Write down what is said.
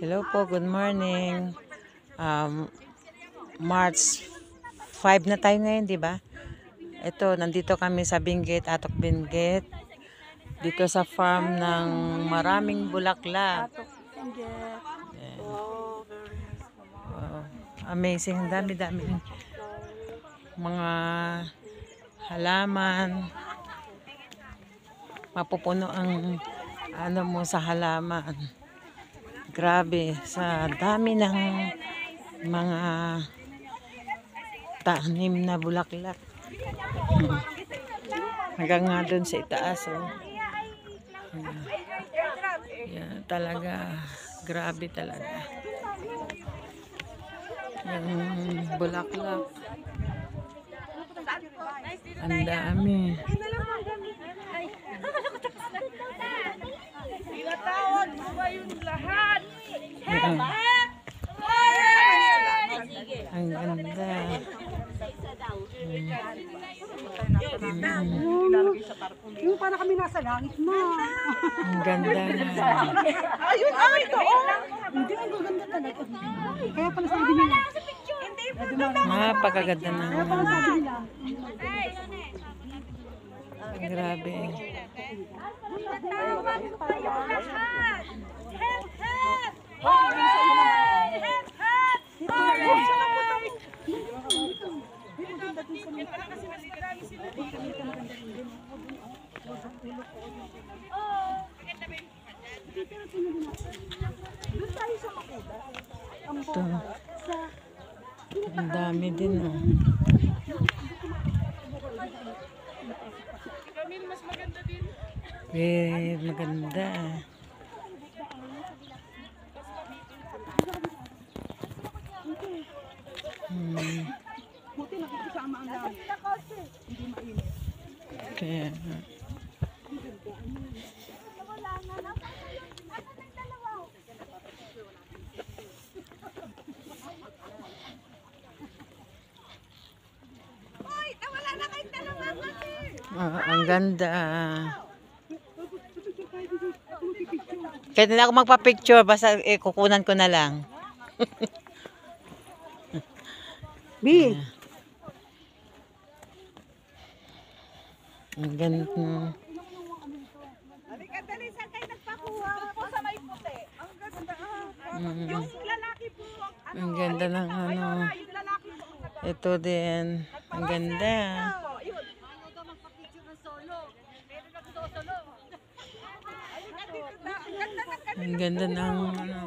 Hello po, good morning. March 5 na tayo ngayon, di ba? Ito, nandito kami sa Benguet, Atok Benguet. Dito sa farm ng maraming bulaklak. Ayan. Wow, amazing, dami-dami mga halaman. Mapupuno ang ano mo sa halaman. Grabe, sa dami ng mga tanim na bulaklak. Hanggang nga doon sa itaas. Oh. Yan, talaga, grabe talaga. Yung bulaklak. Ang dami. Tinatawag mo ba yung lahat? Ang ganda. Yung para kami nasa langit mo. Ang ganda nga. Ayun, ay, doon. Hindi, ang gaganda talaga. Kaya pala sabi nila. Mapakaganda na. Kaya pala sabi nila. Grabe. Tinatawag mo ba yung lahat? Help, help! Ito. Ang dami din, oh. Maganda. Buti nakikisama ang langit. Hindi mainit. Kaya, ang ganda. Kahit hindi ako magpa-picture, basta kukunan ko na lang. B. Ang ganda. Halika, dali, saan kayo nagpakuha? Po sa may puti. Ang ganda. Yung lalaki po. Ang ganda ng ano. Yung lalaki po. Ito din. Ang ganda. Yun. Ano daw magpa-picture ng solo? Pero nagsosolo. Ang ganda ng Ang ganda ng ano.